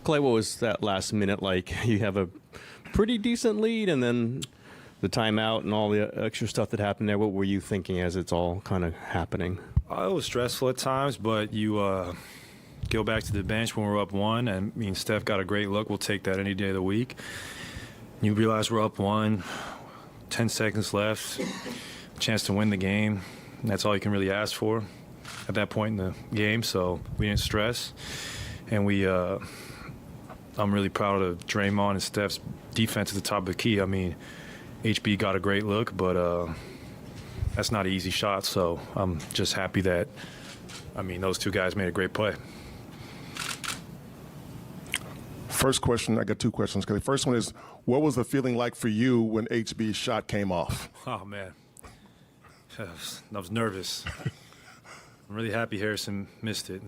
Klay, what was that last minute like? You have a pretty decent lead, and then the timeout and all the extra stuff that happened there. What were you thinking as it's all kind of happening? It was stressful at times, but you go back to the bench when we're up one, and me and Steph got a great look. We'll take that any day of the week. You realize we're up one, 10 seconds left, chance to win the game. And that's all you can really ask for at that point in the game, so we didn't stress. And I'm really proud of Draymond and Steph's defense at the top of the key. I mean, HB got a great look, but that's not an easy shot, so I'm just happy that, those two guys made a great play. First question, I got two questions. The first one is, what was the feeling like for you when HB's shot came off? Oh, man. I was nervous. I'm really happy Harrison missed it,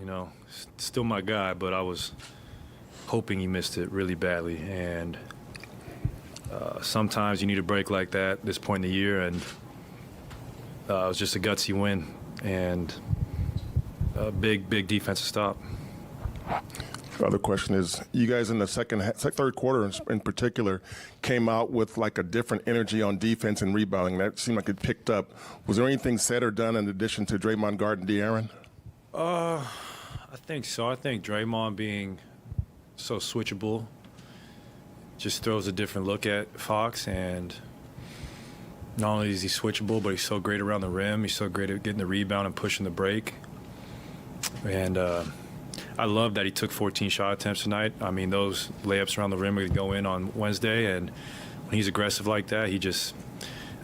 Still my guy, but I was hoping he missed it really badly. And sometimes you need a break like that at this point in the year, and it was just a gutsy win and a big defensive stop. The other question is, you guys in the third quarter in particular came out with like a different energy on defense and rebounding. That seemed like it picked up. Was there anything said or done in addition to Draymond guarding De'Aaron? I think so. I think Draymond being so switchable just throws a different look at Fox, and not only is he switchable, but he's so great around the rim. He's so great at getting the rebound and pushing the break. And I love that he took 14 shot attempts tonight. Those layups around the rim would go in on Wednesday, and when he's aggressive like that, he just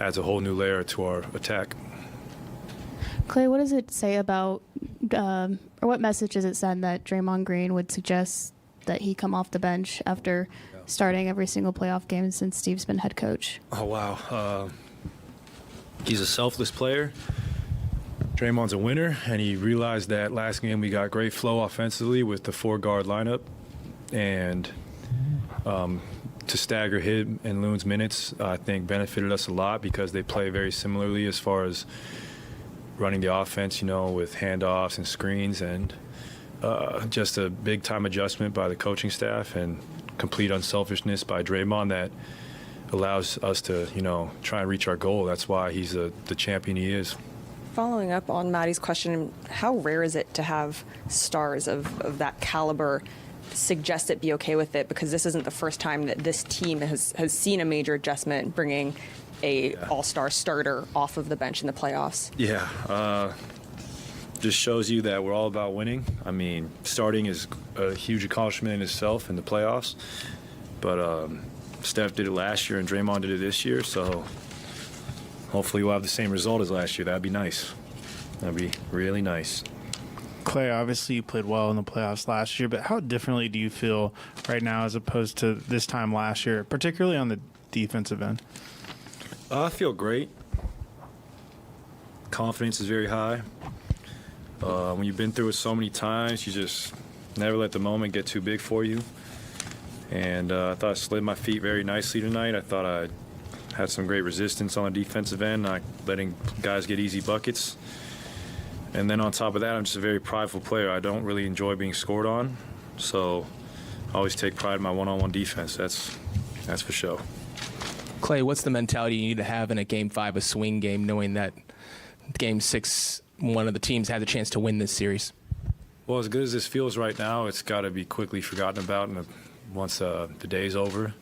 adds a whole new layer to our attack. Klay, what does it say about, or what message does it send that Draymond Green would suggest that he come off the bench after starting every single playoff game since Steve's been head coach? Oh, wow. He's a selfless player. Draymond's a winner, and he realized that last game we got great flow offensively with the four-guard lineup, and to stagger him and Loon's minutes, I think benefited us a lot because they play very similarly as far as running the offense, with handoffs and screens, and just a big-time adjustment by the coaching staff and complete unselfishness by Draymond that allows us to, try and reach our goal. That's why he's the champion he is. Following up on Maddie's question, how rare is it to have stars of that caliber suggest it, be okay with it? Because this isn't the first time that this team has seen a major adjustment bringing a all-star starter off of the bench in the playoffs. Yeah, just shows you that we're all about winning. Starting is a huge accomplishment in itself in the playoffs, but Steph did it last year and Draymond did it this year, so hopefully we'll have the same result as last year. That'd be nice. That'd be really nice. Klay, obviously you played well in the playoffs last year, but how differently do you feel right now as opposed to this time last year, particularly on the defensive end? I feel great. Confidence is very high. When you've been through it so many times, you just never let the moment get too big for you. And I thought I slid my feet very nicely tonight. I thought I had some great resistance on the defensive end, not letting guys get easy buckets. And then on top of that, I'm just a very prideful player. I don't really enjoy being scored on, so I always take pride in my one-on-one defense. That's for sure. Klay, what's the mentality you need to have in a Game 5, a swing game, knowing that Game 6, one of the teams had the chance to win this series? Well, as good as this feels right now, it's got to be quickly forgotten about once the day's over.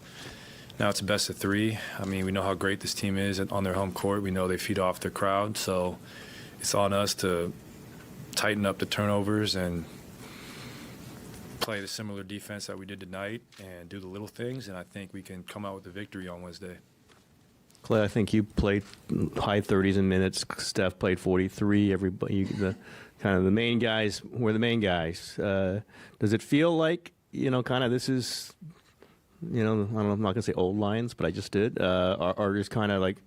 Now it's a best of 3. We know how great this team is on their home court. We know they feed off their crowd, so it's on us to tighten up the turnovers and play the similar defense that we did tonight and do the little things, and I think we can come out with a victory on Wednesday. Klay, I think you played high 30s in minutes. Steph played 43. Everybody, the main guys were the main guys. Does it feel like, this is, I'm not going to say old Lions, but I just did, are just kind of like,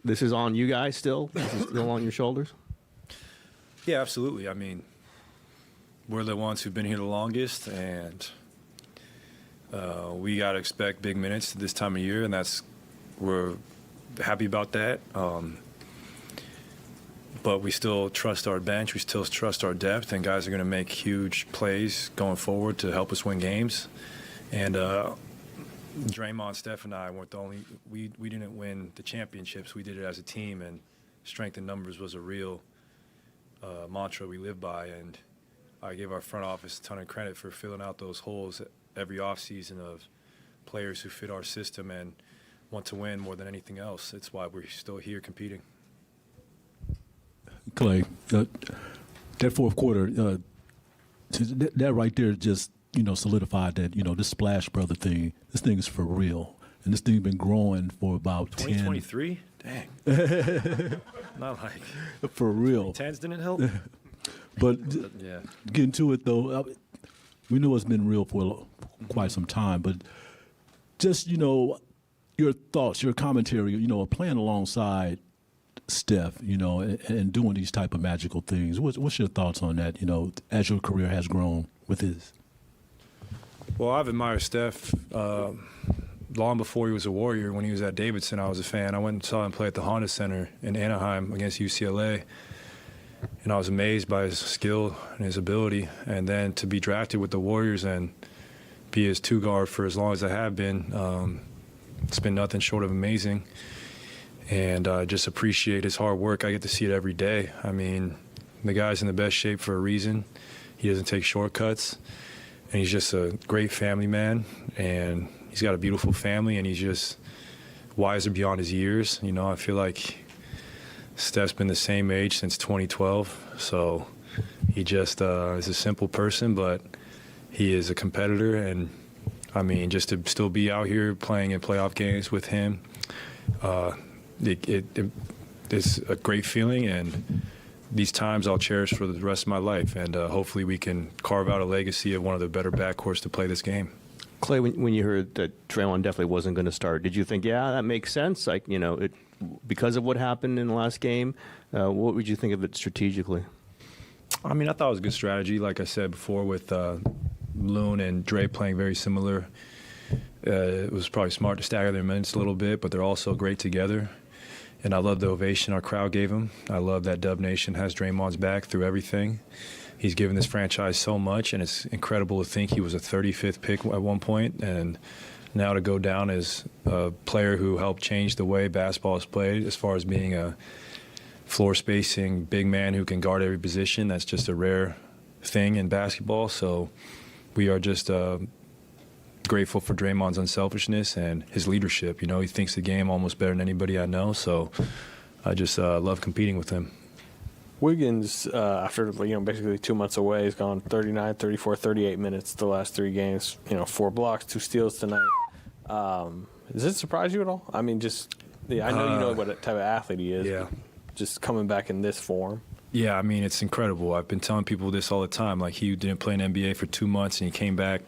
this is on you guys still? This is still on your shoulders? Yeah, absolutely. We're the ones who've been here the longest, and we got to expect big minutes this time of year, and we're happy about that. but we still trust our bench. We still trust our depth, and guys are going to make huge plays going forward to help us win games. And Draymond, Steph, and I weren't the only. We didn't win the championships. We did it as a team, and strength in numbers was a real mantra we live by. And I give our front office a ton of credit for filling out those holes every offseason of players who fit our system and want to win more than anything else. It's why we're still here competing. Klay, that fourth quarter, that right there just, solidified that, this Splash Brother thing, this thing is for real. And this thing been growing for about 2023? Dang. Not like. For real. 10s didn't help? But Yeah. getting to it, though, we know it's been real for quite some time. But just, your thoughts, your commentary, playing alongside Steph, and doing these type of magical things. What's your thoughts on that, as your career has grown with his? Well, I've admired Steph long before he was a Warrior. When he was at Davidson, I was a fan. I went and saw him play at the Honda Center in Anaheim against UCLA, and I was amazed by his skill and his ability. And then to be drafted with the Warriors and be his two guard for as long as I have been, it's been nothing short of amazing. And I just appreciate his hard work. I get to see it every day. I mean, the guy's in the best shape for a reason. He doesn't take shortcuts. And he's just a great family man. And he's got a beautiful family. And he's just wiser beyond his years. I feel like Steph's been the same age since 2012. So he just is a simple person, but he is a competitor. And, I mean, just to still be out here playing in playoff games with him, it's a great feeling, and these times I'll cherish for the rest of my life. And hopefully we can carve out a legacy of one of the better backcourts to play this game. Klay, when you heard that Draymond definitely wasn't going to start, did you think, yeah, that makes sense? Like, because of what happened in the last game, what would you think of it strategically? I mean, I thought it was a good strategy. Like I said before, with Loon and Dre playing very similar, it was probably smart to stagger their minutes a little bit, but they're also great together. And I love the ovation our crowd gave him. I love that Dub Nation has Draymond's back through everything. He's given this franchise so much, and it's incredible to think he was a 35th pick at one point, and now to go down as a player who helped change the way basketball is played as far as being a floor spacing big man who can guard every position. That's just a rare thing in basketball. So we are just grateful for Draymond's unselfishness and his leadership. He thinks the game almost better than anybody I know, so I just love competing with him. Wiggins, after basically 2 months away, has gone 39, 34, 38 minutes the last 3 games. 4 blocks, 2 steals tonight. Does it surprise you at all? I mean, I know you know what type of athlete he is. Yeah. Just coming back in this form. Yeah, I mean, it's incredible. I've been telling people this all the time. Like, he didn't play in NBA for 2 months, and he came back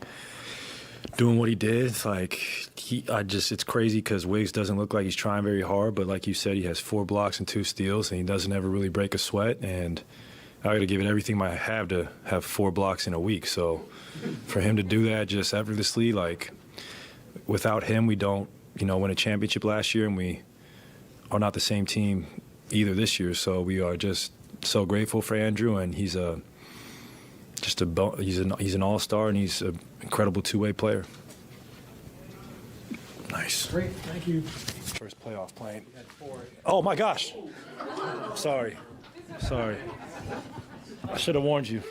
doing what he did. It's like, it's crazy because Wiggs doesn't look like he's trying very hard, but like you said, he has 4 blocks and 2 steals, and he doesn't ever really break a sweat. And I got to give it everything I have to have 4 blocks in a week. So for him to do that just effortlessly, like, without him, we don't, win a championship last year, and we are not the same team either this year. So we are just so grateful for Andrew, and he's an all-star, and he's an incredible two-way player. Nice. Great, thank you. First playoff playing. Oh my gosh. Sorry. I should have warned you.